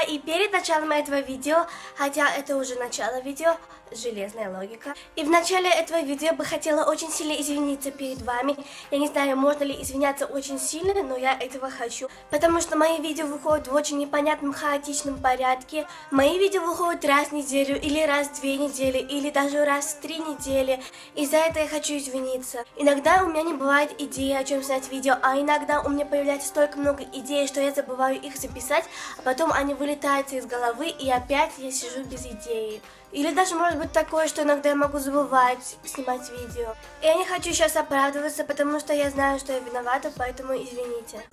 и перед началом этого видео, хотя это уже начало видео, железная логика. И в начале этого видео я бы хотела очень сильно извиниться перед вами. Я не знаю, можно ли извиняться очень сильно, но я этого хочу. Потому что мои видео выходят в очень непонятном, хаотичном порядке. Мои видео выходят раз в неделю, или раз в 2 недели, или даже раз в 3 недели. И за это я хочу извиниться. Иногда у меня не бывает идеи, о чем снять видео, а иногда у меня появляется столько много идей, что я забываю их записать, а потом они вылетают из головы, и опять я сижу без идеи. Или даже может быть такое, что иногда я могу забывать снимать видео. И я не хочу сейчас оправдываться, потому что я знаю, что я виновата, поэтому извините.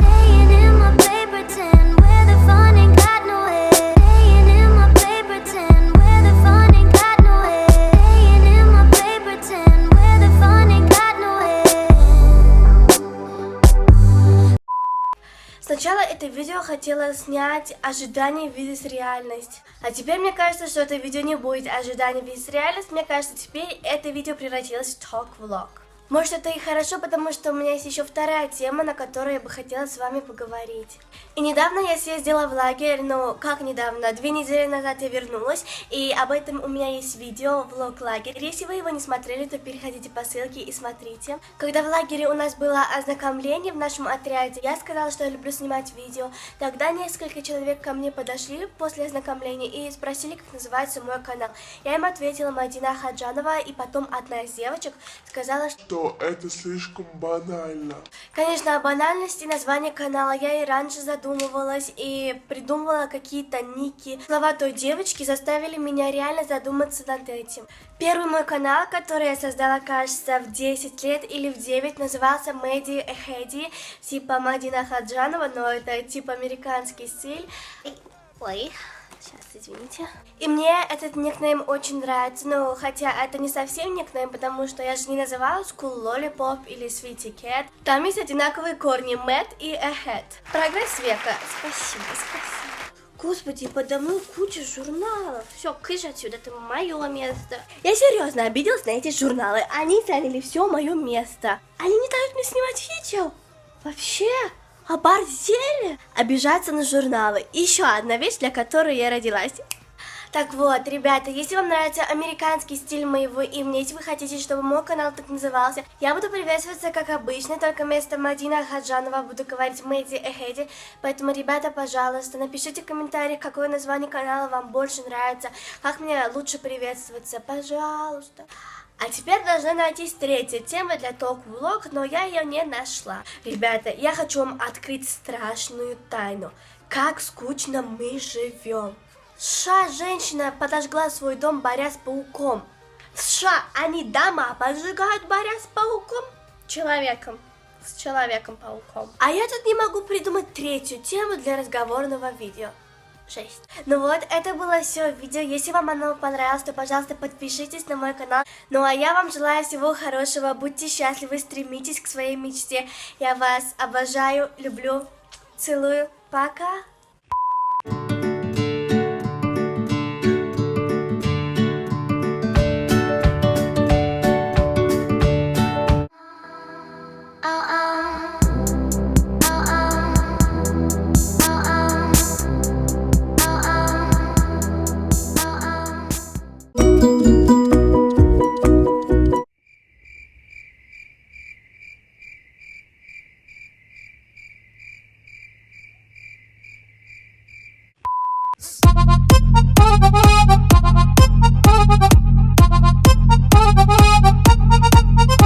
Сначала это видео хотела снять ожидание vs реальность. А теперь мне кажется, что это видео не будет ожидание vs реальность. Мне кажется, теперь это видео превратилось в talk-влог. Может, это и хорошо, потому что у меня есть еще вторая тема, на которой я бы хотела с вами поговорить. И недавно я съездила в лагерь, ну, как недавно, 2 недели назад я вернулась, и об этом у меня есть видео, влог лагерь. Если вы его не смотрели, то переходите по ссылке и смотрите. Когда в лагере у нас было ознакомление в нашем отряде, я сказала, что я люблю снимать видео. Тогда несколько человек ко мне подошли после ознакомления и спросили, как называется мой канал. Я им ответила Мадина Хаджанова, и потом одна из девочек сказала, что это слишком банально. Конечно, о банальности названия канала я и раньше задумывалась и придумывала какие-то ники. Слова той девочки заставили меня реально задуматься над этим. Первый мой канал, который я создала, кажется, в 10 лет или в 9, назывался Мэди Эхеди, типа Мадина Хаджанова, но это типа американский стиль. Ой. Сейчас, извините. И мне этот никнейм очень нравится, ну, хотя это не совсем никнейм, потому что я же не называлась Cool Lollipop или Sweetie Cat. Там есть одинаковые корни Mad и Ahead. Прогресс века. Спасибо, спасибо. Господи, подо мной куча журналов. Все, кыш отсюда, это мое место. Я серьезно обиделась на эти журналы. Они заняли все мое место. Они не дают мне снимать видео. Вообще. Оборзели? Обижаться на журналы. Еще одна вещь, для которой я родилась. Так вот, ребята, если вам нравится американский стиль моего имени, если вы хотите, чтобы мой канал так назывался, я буду приветствоваться как обычно, только вместо Мадина Хаджанова буду говорить Мэди Эхеди. Поэтому, ребята, пожалуйста, напишите в комментариях, какое название канала вам больше нравится, как мне лучше приветствоваться, пожалуйста. А теперь должна найтись третья тема для talk-влог, но я ее не нашла. Ребята, я хочу вам открыть страшную тайну. Как скучно мы живем. В США женщина подожгла свой дом, борясь с пауком. В США они дома поджигают, борясь с пауком. С человеком-пауком. А я тут не могу придумать третью тему для разговорного видео. 6. Ну вот, это было все видео. Если вам оно понравилось, то, пожалуйста, подпишитесь на мой канал. Ну а я вам желаю всего хорошего. Будьте счастливы, стремитесь к своей мечте. Я вас обожаю, люблю, целую. Пока!